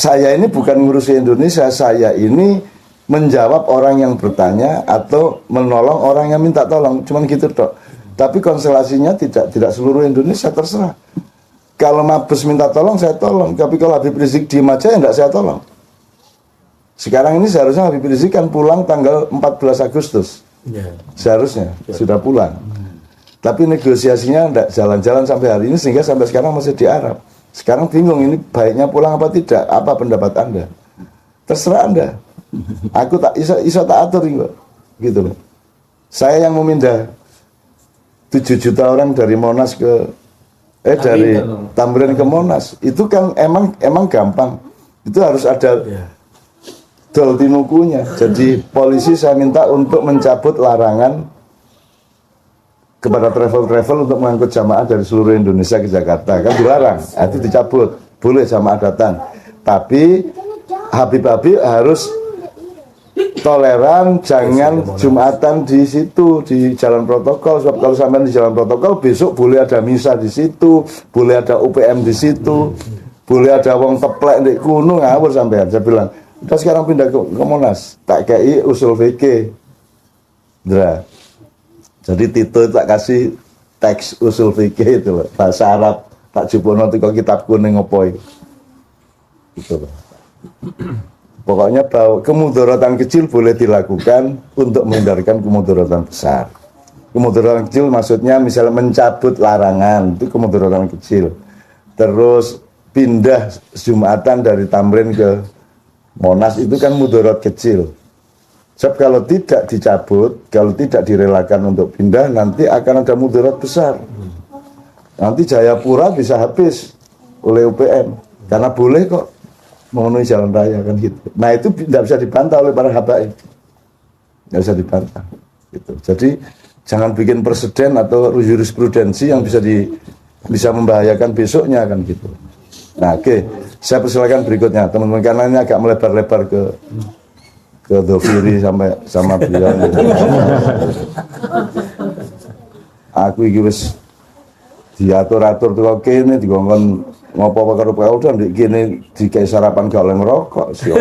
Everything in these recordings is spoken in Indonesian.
saya ini bukan ngurusi Indonesia, saya ini menjawab orang yang bertanya atau menolong orang yang minta tolong, cuman gitu tok. Tapi konstelasinya tidak seluruh Indonesia, terserah. Kalau Mabes minta tolong, saya tolong. Tapi kalau Habib Rizik diem aja, ya enggak saya tolong. Sekarang ini seharusnya Habib Rizik kan pulang tanggal 14 Agustus. Seharusnya sudah pulang. Tapi negosiasinya enggak jalan-jalan sampai hari ini, sehingga sampai sekarang masih di Arab. Sekarang bingung, ini baiknya pulang apa tidak? Apa pendapat Anda? Terserah Anda. Aku tak iso tak atur gitu loh. Saya yang memindah 7 juta orang dari Monas ke dari Tamrin ke Monas. Itu kan emang gampang. Itu harus ada dol tinukunya. Jadi polisi saya minta untuk mencabut larangan kepada travel untuk mengangkut jamaah dari seluruh Indonesia ke Jakarta. Kan dilarang. Itu dicabut. Boleh jamaah datang. Tapi Habib-Habib harus toleran, jangan Jumatan di situ, di jalan protokol. Sebab kalau sampai di jalan protokol, besok boleh ada misa di situ, boleh ada UPM di situ, boleh ada wong teplek di kuno, ngawur sampean. Saya bilang, udah sekarang pindah ke Monas, tak kei usul VK. Dra. Jadi Tito tak kasih teks usul VK itu loh, bahasa Arab, tak jubono tiko kitab kuning opoi. Itu loh. Pokoknya bahwa kemudaratan kecil boleh dilakukan untuk menghindarkan kemudaratan besar. Kemudaratan kecil maksudnya misalnya mencabut larangan, itu kemudaratan kecil. Terus pindah Jumatan dari Tamrin ke Monas, itu kan mudarat kecil. Sebab kalau tidak dicabut, kalau tidak direlakan untuk pindah, nanti akan ada mudarat besar. Nanti Jayapura bisa habis oleh UPM, karena boleh kok memenuhi jalan raya kan gitu. Nah itu tidak bisa dibantah oleh para habaib, tidak bisa dibantah. Gitu. Jadi jangan bikin presiden atau jurisprudensi yang bisa membahayakan besoknya kan gitu. Nah oke, saya persilakan berikutnya teman-teman, karena ini agak melebar-lebar ke Dhofiri sama beliau. Aku iki wis diatur-atur tuh kene dikongkon ngopo karo Pak udah ndek kene dikai sarapan gak oleh ngerokok sih.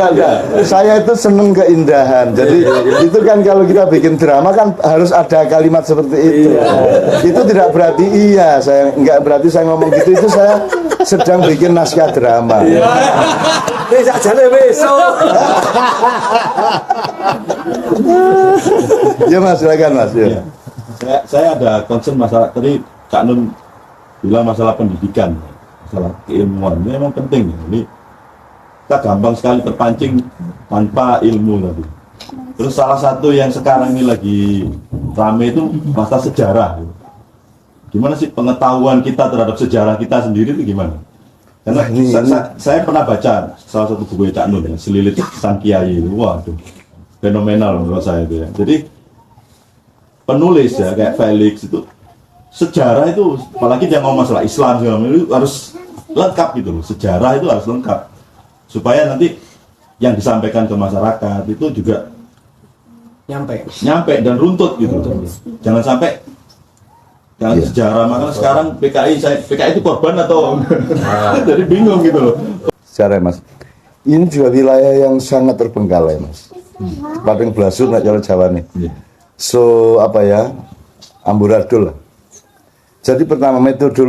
Enggak. Saya itu seneng keindahan. Jadi itu kan kalau kita bikin drama kan harus ada kalimat seperti itu. Itu tidak berarti iya. Saya enggak berarti saya ngomong gitu, itu saya sedang bikin naskah drama. Bisa jalan besok. Ya Mas, silakan Mas. Ya. Saya ada concern masalah tadi Kak Nun bilang masalah pendidikan, masalah keilmuan ini memang penting. Ini kita gampang sekali terpancing tanpa ilmu tadi. Terus salah satu yang sekarang ini lagi rame itu masalah sejarah. Gimana sih pengetahuan kita terhadap sejarah kita sendiri itu gimana? Karena saya pernah baca salah satu buku Cak Nun ya, Selilit Sang Kiai itu, waduh, fenomenal menurut saya itu ya. Jadi penulis ya kayak Felix itu sejarah itu, apalagi dia ngomong masalah Islam itu harus lengkap gitu loh. Sejarah itu harus lengkap supaya nanti yang disampaikan ke masyarakat itu juga nyampe dan runtut gitu. Jangan sampai sejarah, makanya sekarang PKI itu korban atau jadi bingung gitu loh. Sejarah Mas, ini juga wilayah yang sangat terbengkalai Mas. Padang Blasur nak cara Jawa nih. So apa ya, amburadul lah. Jadi pertama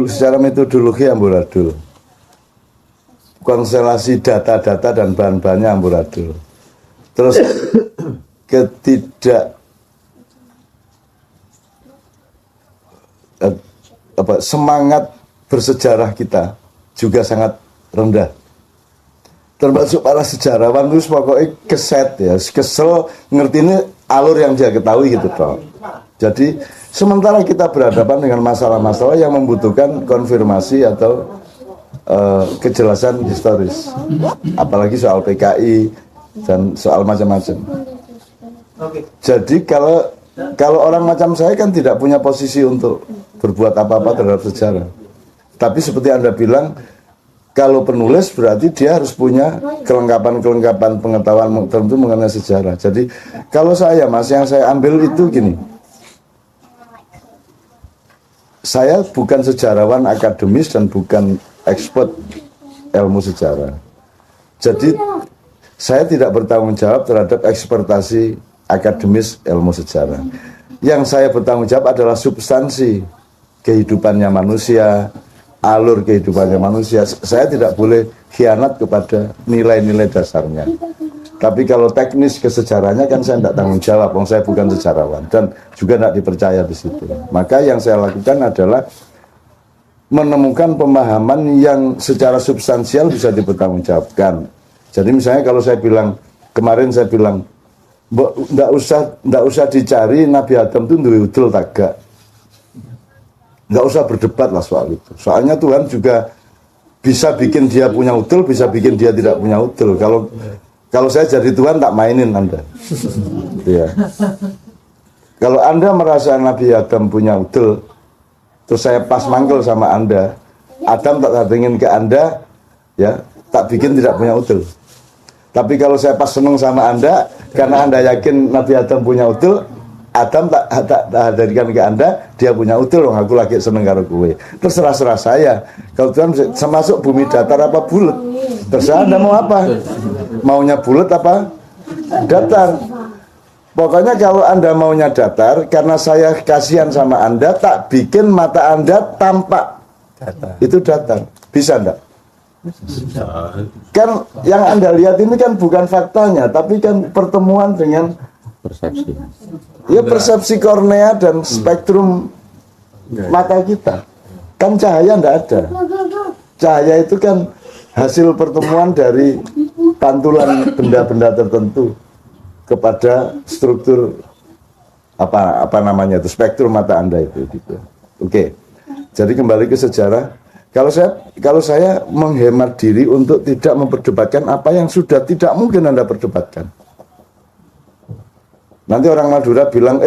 secara metodologi amburadul, konstelasi data-data dan bahan-bahannya amburadul. Terus semangat bersejarah kita juga sangat rendah. Termasuk para sejarawan itu pokoknya keset ya, kesel ngerti ini alur yang dia ketahui gitu toh. Jadi sementara kita berhadapan dengan masalah-masalah yang membutuhkan konfirmasi atau kejelasan historis, apalagi soal PKI dan soal macam-macam. Jadi kalau orang macam saya kan tidak punya posisi untuk berbuat apa-apa terhadap sejarah. Tapi seperti Anda bilang, Kalau penulis berarti dia harus punya kelengkapan-kelengkapan pengetahuan tertentu mengenai sejarah. Jadi kalau saya, Mas, yang saya ambil itu gini. Saya bukan sejarawan akademis dan bukan expert ilmu sejarah. Jadi saya tidak bertanggung jawab terhadap ekspertasi akademis ilmu sejarah. Yang saya bertanggung jawab adalah substansi kehidupannya manusia, alur kehidupannya manusia. Saya tidak boleh khianat kepada nilai-nilai dasarnya. Tapi kalau teknis kesejarahnya kan saya tidak tanggung jawab, saya bukan sejarawan dan juga tidak dipercaya di situ. Maka yang saya lakukan adalah menemukan pemahaman yang secara substansial bisa dipertanggungjawabkan. Jadi misalnya kalau saya bilang, kemarin saya bilang, nggak usah dicari Nabi Adam itu duwe udel tak gak. Nggak usah berdebat lah soal itu. Soalnya Tuhan juga bisa bikin dia punya udel, bisa bikin dia tidak punya udel. Kalau saya jadi Tuhan tak mainin Anda. Ya. Kalau Anda merasa Nabi Adam punya udel, terus saya pas mangkel sama Anda, Adam tak ingin ke Anda, ya tak bikin tidak punya udel. Tapi kalau saya pas seneng sama Anda, karena Anda yakin Nabi Adam punya udel, Adam tak hadirkan ke Anda, dia punya udel, aku lagi seneng karo kowe. Terserah saya. Kalau Tuhan termasuk bumi datar apa bulat, terserah Anda mau apa. Maunya bulat apa datar. Pokoknya kalau Anda maunya datar, karena saya kasihan sama Anda, tak bikin mata Anda tampak datar. Itu datar. Bisa enggak? Kan yang Anda lihat ini kan bukan faktanya, tapi kan pertemuan dengan persepsi. Ya persepsi kornea dan spektrum mata kita. Kan cahaya enggak ada. Cahaya itu kan hasil pertemuan dari pantulan benda-benda tertentu kepada struktur apa namanya itu, spektrum mata Anda itu gitu. Oke. Jadi kembali ke sejarah. Kalau saya menghemat diri untuk tidak memperdebatkan apa yang sudah tidak mungkin Anda perdebatkan. Nanti orang Madura bilang,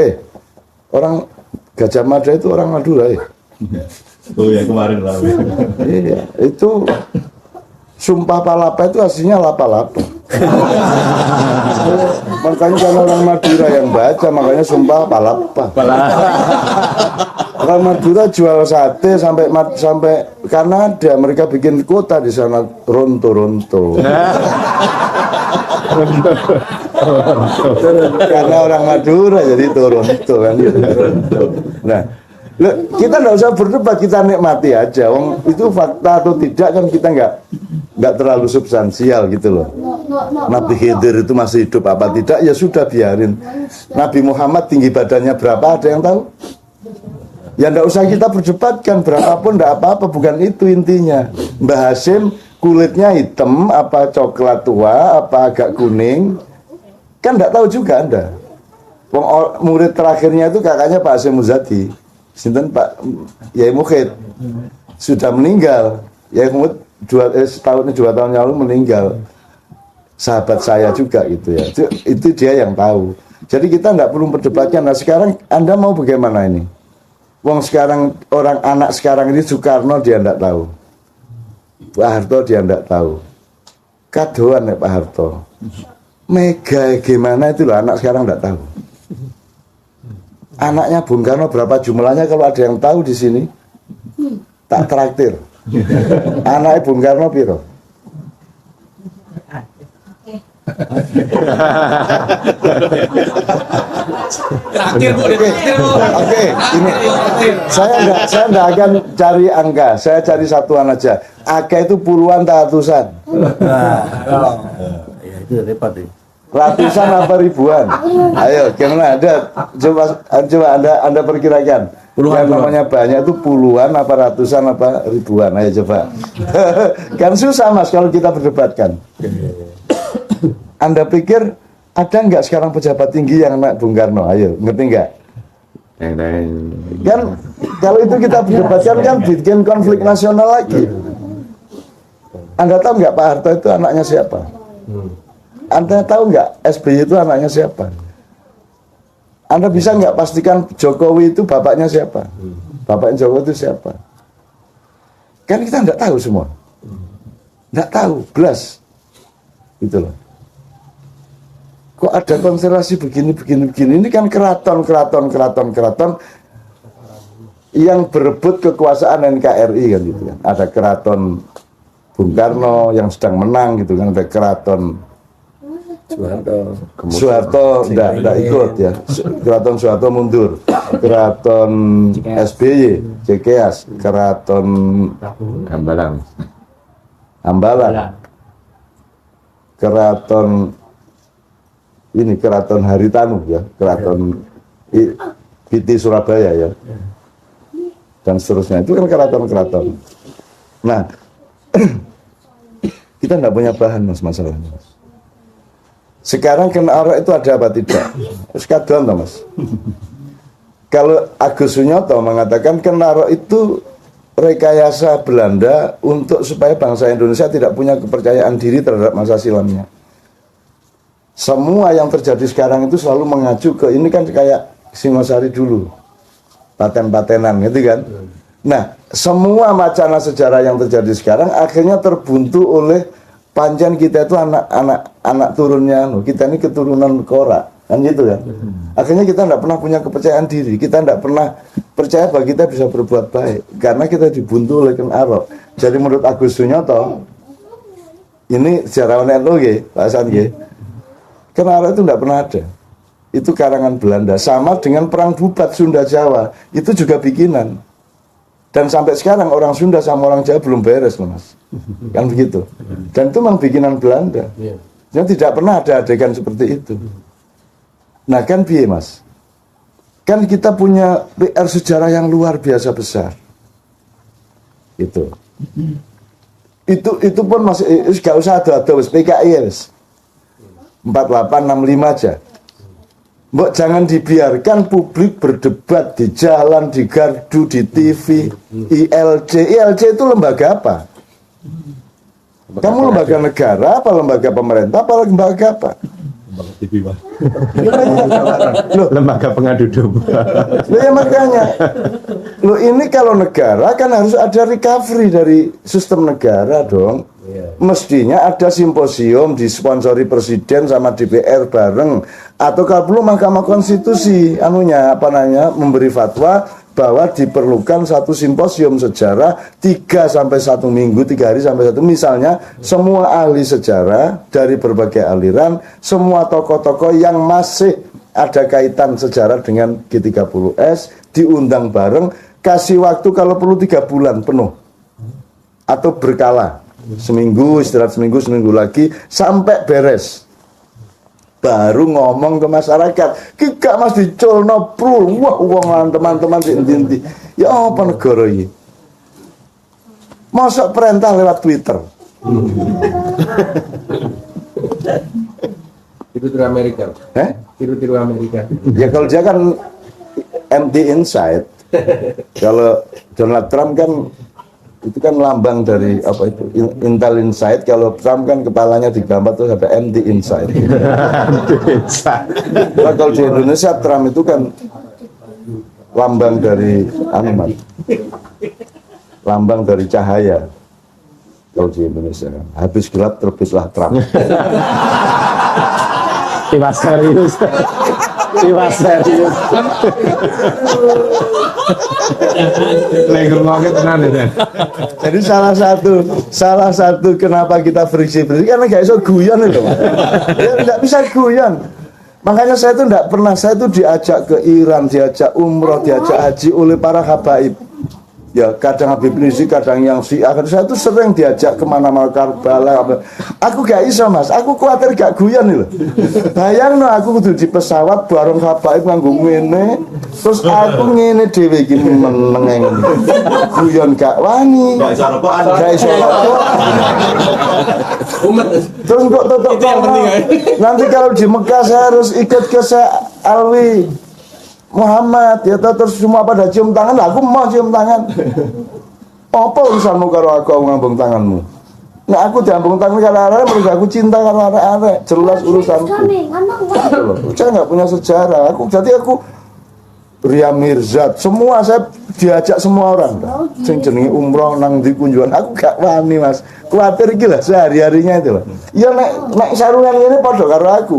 orang Gajah Mada itu orang Madura ya. Oh ya kemarin lah. Iya, itu sumpah palapa itu aslinya lapa-lapa. Makanya kalau orang Madura yang baca, makanya sumpah palapa. Orang Madura jual sate sampai Kanada, mereka bikin kota di sana, Ronto. Karena orang Madura jadi Toronto kan gitu. Nah, kita nggak usah berdebat, kita nikmati aja. Wong itu fakta atau tidak kan kita nggak terlalu substansial gitu loh. Nabi Khidir itu masih hidup apa tidak, ya sudah biarin. Nabi Muhammad tinggi badannya berapa, ada yang tahu? Ya nggak usah kita berdebatkan, berapapun nggak apa-apa, bukan itu intinya. Mbah Hasim kulitnya hitam, apa coklat tua, apa agak kuning, kan nggak tahu juga Anda. Murid terakhirnya itu kakaknya Pak Hasim Muzadi, sinten Pak Yai Mukhid, sudah meninggal. Yai Mukhid 2 tahun yang lalu meninggal. Sahabat saya juga gitu ya. Itu dia yang tahu. Jadi kita nggak perlu berdebatkan. Nah sekarang Anda mau bagaimana ini? Wong sekarang anak sekarang ini Soekarno dia nggak tahu. Pak Harto dia nggak tahu. Kadoan ya Pak Harto. Mega gimana itu loh, anak sekarang nggak tahu. Anaknya Bung Karno berapa jumlahnya, kalau ada yang tahu di sini tak traktir. Anaknya Bung Karno piro? Oke, ini saya nggak akan cari angka, saya cari satuan aja. Angka itu puluhan tak ratusan? Ya itu repot deh. Ratusan apa ribuan? Ayo, gimana? Coba Anda perkirakan. Yang namanya banyak itu puluhan apa ratusan apa ribuan? Ayo coba. Kan susah Mas kalau kita berdebatkan. Anda pikir ada nggak sekarang pejabat tinggi yang anak Bung Karno? Ayo, ngerti nggak? Kan kalau itu kita berdebatkan kan bikin konflik nasional lagi. Anda tahu nggak Pak Harto itu anaknya siapa? Anda tahu nggak SBY itu anaknya siapa? Anda bisa nggak pastikan Jokowi itu bapaknya siapa? Bapaknya Jokowi itu siapa? Kan kita nggak tahu semua. Nggak tahu, belas. Gitu loh. Kok ada konstelasi begini. Ini kan keraton yang berebut kekuasaan NKRI kan gitu kan. Ada keraton Bung Karno yang sedang menang gitu kan, ada keraton Soeharto enggak ikut ya. Keraton Soeharto mundur. Keraton SBY, Cekeas, keraton Hambalang. Keraton ini keraton Haritanu ya, keraton PT Surabaya ya. Dan seterusnya itu kan keraton. Nah, kita enggak punya bahan mas masalahnya. Sekarang kena arok itu ada apa tidak? Sekadon toh mas. Kalau Agus Sunyoto mengatakan kena arok itu rekayasa Belanda untuk supaya bangsa Indonesia tidak punya kepercayaan diri terhadap masa silamnya. Semua yang terjadi sekarang itu selalu mengacu ke ini kan kayak Singosari dulu, paten-patenan gitu kan. Nah, semua wacana sejarah yang terjadi sekarang akhirnya terbuntu oleh panjang kita itu anak turunnya, kita ini keturunan Kora, kan gitu kan. Akhirnya kita tidak pernah punya kepercayaan diri, kita tidak pernah percaya bahwa kita bisa berbuat baik, karena kita dibuntu oleh Ken Arok. Jadi menurut Agus Sunyoto, ini sejarawan NU Pak Hasan Ken Arok itu tidak pernah ada. Itu karangan Belanda, sama dengan perang Bubat Sunda Jawa, itu juga bikinan. Dan sampai sekarang orang Sunda sama orang Jawa belum beres loh mas, kan begitu. Dan itu memang bikinan Belanda. Yang tidak pernah ada adegan seperti itu. Nah kan biye mas, kan kita punya PR sejarah yang luar biasa besar. Itu pun masih gak usah ada PKI 4865 aja. Mbok jangan dibiarkan publik berdebat di jalan, di gardu, di TV, ILC itu lembaga apa? Kamu lembaga negara apa lembaga pemerintah apa lembaga apa? Lembaga TV Pak. Loh, Lembaga pengadu domba. loh ya makanya. Loh ini kalau negara kan harus ada recovery dari sistem negara dong. Mestinya ada simposium disponsori presiden sama DPR bareng, atau kalau perlu Mahkamah Konstitusi memberi fatwa bahwa diperlukan satu simposium sejarah 3 sampai 1 minggu, 3 hari sampai 1, misalnya semua ahli sejarah dari berbagai aliran, semua tokoh-tokoh yang masih ada kaitan sejarah dengan G30S diundang bareng, kasih waktu kalau perlu 3 bulan penuh atau berkala. Seminggu, istirahat seminggu lagi sampai beres, baru ngomong ke masyarakat. Gak mas dicolno prul, wah uang teman-teman inti-inti. Ya apa negara ini? Masuk perintah lewat Twitter. Tiru-tiru Amerika. Tiru-tiru Amerika. Ya kalau dia kan empty inside. Kalau Donald Trump kan itu kan lambang dari apa itu Intel Inside. Kalau Trump kan kepalanya digambar terus ada MD Inside. Nah, kalau di Indonesia Trump itu kan lambang dari lambang dari cahaya. Kalau di Indonesia kan habis gelap terbitlah Trump. Tiwas serius. Jadi salah satu kenapa kita friksi karena gak bisa guyon itu, ya nggak bisa guyon. Makanya saya itu nggak pernah, saya itu diajak ke Iran, diajak umroh, diajak haji oleh para habaib. Ya kadang Habib Rizik, kadang yang Syiah. Saya tuh sering diajak kemana-mana, Karbala. Aku gak iso mas, aku khawatir gak guyon nih loh. Bayang no, aku kudu di pesawat bareng habaib nganggo ngene, terus aku ngene dhewe iki meneng guyon gak wani. Gak iso rokokan. Gak iso rokok. Terus kok tutup nanti kalau di Mekah saya harus ikut ke Alwi Muhammad ya, terus semua pada cium tangan, aku mau cium tangan. Apa urusanmu karo aku ngambung tanganmu? Nah aku diambung tangan karo arek, mergo aku cinta karo arek, jelas urusanku. Saya nggak punya sejarah. Jadi aku Ria Mirzat, semua saya diajak semua orang. Sing jenenge umroh nang ndi kunjungan, aku gak wani Mas. Kuwatir iki lah sehari-harinya itu loh. Ya nek sarungan ngene padha karo aku.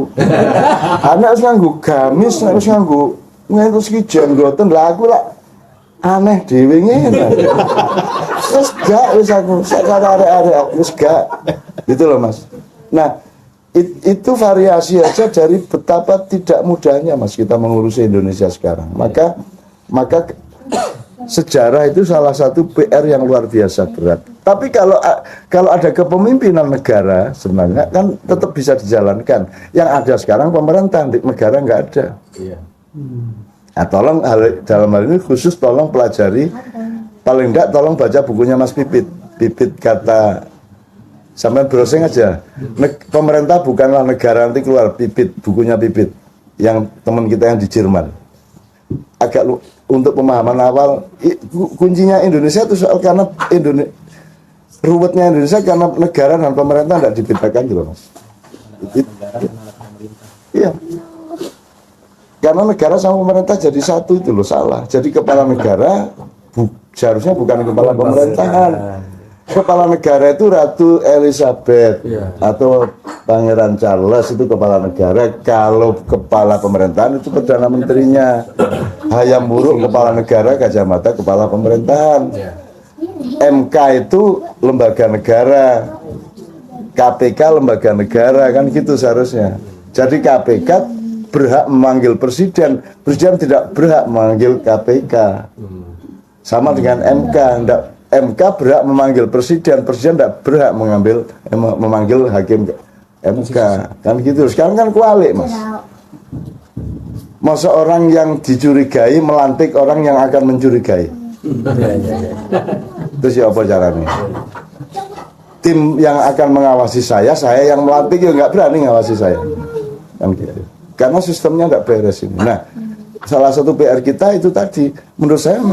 Anak wis nganggo gamis, nek wis nganggo ngentus ki jenggoten lah aku lah aneh dhewe ngene. Wis gak wis aku sak arek-arek wis gak. Gitu loh Mas. Nah, itu variasi aja dari betapa tidak mudahnya Mas kita mengurusi Indonesia sekarang. Maka sejarah itu salah satu PR yang luar biasa berat. Tapi kalau ada kepemimpinan negara sebenarnya kan tetap bisa dijalankan. Yang ada sekarang pemerintah, negara nggak ada. Iya. Nah, tolong dalam hal ini khusus tolong pelajari, paling enggak tolong baca bukunya Mas Pipit. Pipit kata sampai browsing aja. Pemerintah bukanlah negara, nanti keluar Pipit, bukunya Pipit yang teman kita yang di Jerman. Agak untuk pemahaman awal, kuncinya Indonesia itu soal karena ruwetnya Indonesia karena negara dan pemerintah tidak dibedakan gitu Mas. Iya. Karena negara sama pemerintah jadi satu itu loh, salah. Jadi kepala negara seharusnya bukan kepala pemerintahan. Kepala negara itu Ratu Elizabeth atau Pangeran Charles itu kepala negara. Kalau kepala pemerintahan itu Perdana Menterinya. Hayam Wuruk kepala negara, Gajah Mada kepala pemerintahan. MK itu lembaga negara. KPK lembaga negara, kan gitu seharusnya. Jadi KPK berhak memanggil presiden tidak berhak memanggil KPK. Sama dengan MK, MK berhak memanggil presiden tidak berhak memanggil hakim MK, kan gitu. Sekarang kan kualik Mas. Masa orang yang dicurigai melantik orang yang akan mencurigai. Terus ya apa caranya? Tim yang akan mengawasi saya yang melantik ya nggak berani ngawasi saya, kan gitu. Karena sistemnya nggak beres ini. Nah, salah satu PR kita itu tadi, menurut saya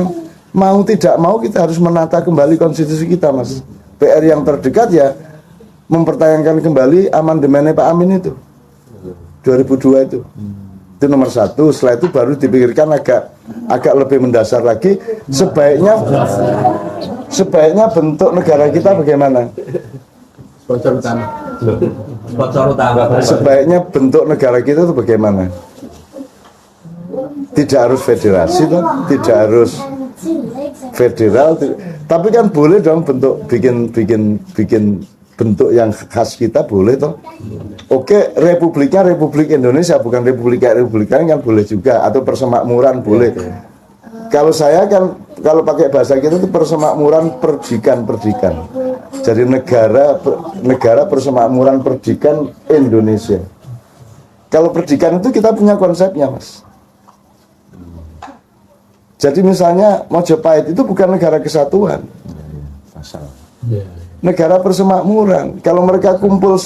mau tidak mau kita harus menata kembali konstitusi kita Mas. PR yang terdekat ya mempertanyakan kembali amandemennya Pak Amin itu 2002 itu. Itu nomor satu. Setelah itu baru dipikirkan agak lebih mendasar lagi. Sebaiknya bentuk negara kita bagaimana? Sponsor utama. Sebaiknya bentuk negara kita itu bagaimana? Tidak harus federasi, tidak harus federal, tapi kan boleh dong bentuk bikin bentuk yang khas kita boleh toh. Oke, republiknya Republik Indonesia bukan Republik kan boleh juga, atau persemakmuran boleh. Kalau saya kan kalau pakai bahasa kita itu persemakmuran perdikan. Jadi negara persemakmuran perdikan Indonesia. Kalau perdikan itu kita punya konsepnya Mas. Jadi misalnya Mojopahit itu bukan negara kesatuan, negara persemakmuran. Kalau mereka kumpul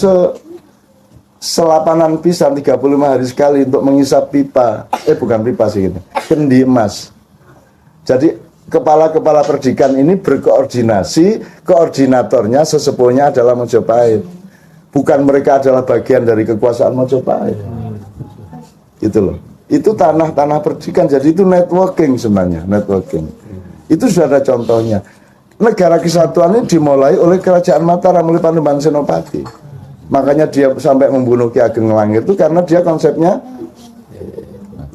selapanan pisan 35 hari sekali untuk mengisap pipa, bukan pipa sih ini, kendi emas. Jadi kepala-kepala perdikan ini berkoordinasi, koordinatornya sesepuhnya adalah Mojopahit. Bukan mereka adalah bagian dari kekuasaan Mojopahit. Gitu loh. Itu tanah-tanah perdikan, jadi itu networking sebenarnya, networking. Itu sudah ada contohnya. Negara kesatuan ini dimulai oleh Kerajaan Mataram, oleh Panembahan Senopati. Makanya dia sampai membunuh Ki Ageng Langit itu karena dia konsepnya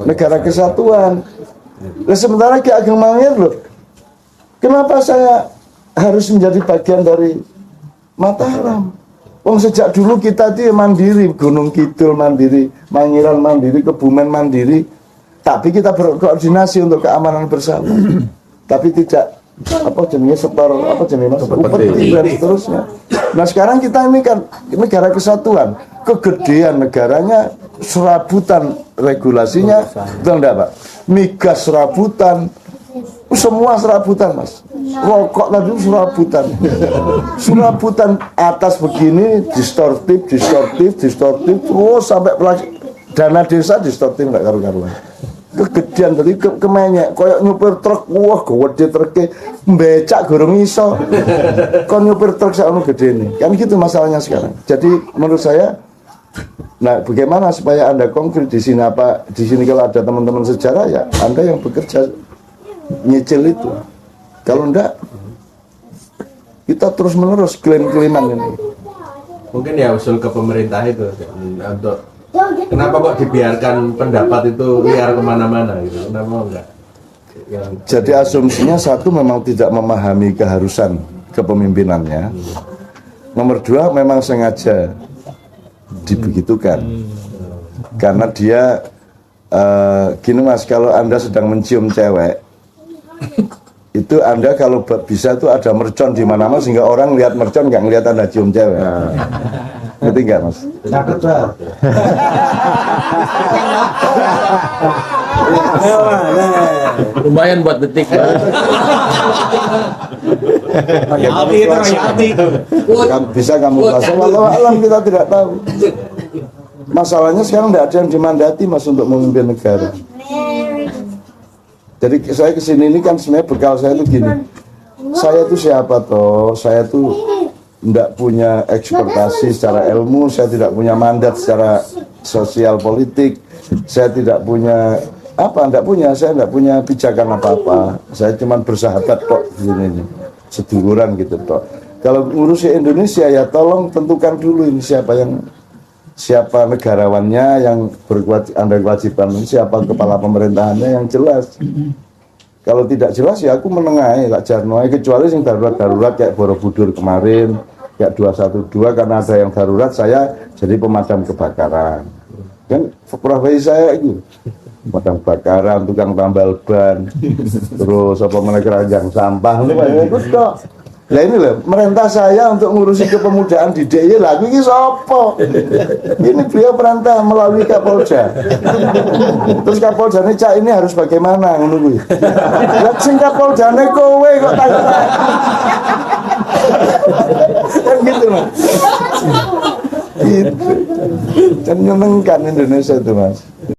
negara kesatuan. Nah, sementara Ki Ageng Langit loh, kenapa saya harus menjadi bagian dari Mataram? Wong sejak dulu kita itu mandiri, Gunung Kidul mandiri, Mangiran mandiri, Kebumen mandiri. Tapi kita berkoordinasi untuk keamanan bersama. Tapi tidak upeti dan seterusnya. Nah sekarang kita ini kan negara kesatuan, kegedean negaranya serabutan regulasinya, betul enggak Pak? Migas serabutan, semua serabutan Mas. Rokok tadi serabutan atas begini distortif, terus sampai dana desa distortif nggak karu-karuan. Kegedean tadi kemenyek, koyok nyupir truk, wah gede truknya, becak gorong iso, kon nyupir truk sakno gede ini, kan gitu masalahnya sekarang. Jadi menurut saya Nah, bagaimana supaya Anda konkret di sini apa? Di sini kalau ada teman-teman sejarah ya Anda yang bekerja nyicil itu. Kalau enggak kita terus-menerus klaim-klaiman ini. Mungkin ya usul ke pemerintah itu untuk kenapa kok dibiarkan pendapat itu liar kemana-mana gitu? Kenapa enggak? Jadi asumsinya satu memang tidak memahami keharusan kepemimpinannya. Nomor dua memang sengaja dibegitukan karena dia gini Mas, kalau Anda sedang mencium cewek itu Anda kalau bisa tuh ada mercon di mana-mana sehingga orang lihat mercon nggak ngelihat Anda cium cewek. Ngerti nggak Mas? Cakep banget. Lumayan buat detik. Royalti itu royalti. Bisa kamu bahas. Walau alam kita tidak tahu. Masalahnya sekarang tidak ada yang dimandati Mas untuk memimpin negara. Jadi saya kesini ini kan sebenarnya bekal saya itu gini. Saya itu siapa toh? Saya tuh tidak punya ekspertasi secara ilmu, saya tidak punya mandat secara sosial politik, saya tidak punya saya tidak punya pijakan apa-apa. Saya cuma bersahabat kok di sini nih, seduluran gitu toh. Kalau ngurusi Indonesia ya tolong tentukan dulu ini siapa negarawannya yang Anda kewajiban, siapa kepala pemerintahannya yang jelas. Kalau tidak jelas ya aku menengahi Pak Jarno, kecuali yang darurat kayak Borobudur kemarin, kayak 212 karena ada yang darurat saya jadi pemadam kebakaran. Kan profesi saya itu pemadam kebakaran, tukang tambal ban, terus apa keranjang sampah itu kok. Lah ini loh, merintah saya untuk ngurusi kepemudaan di DIY lagi ini sopo. Ini beliau perintah melalui Kapolda. Terus Kapolda ini harus bagaimana menunggu. Lah sing Kapolda kowe kok tanya. Kan gitu Mas. Gitu. Dan nyenengkan Indonesia itu Mas.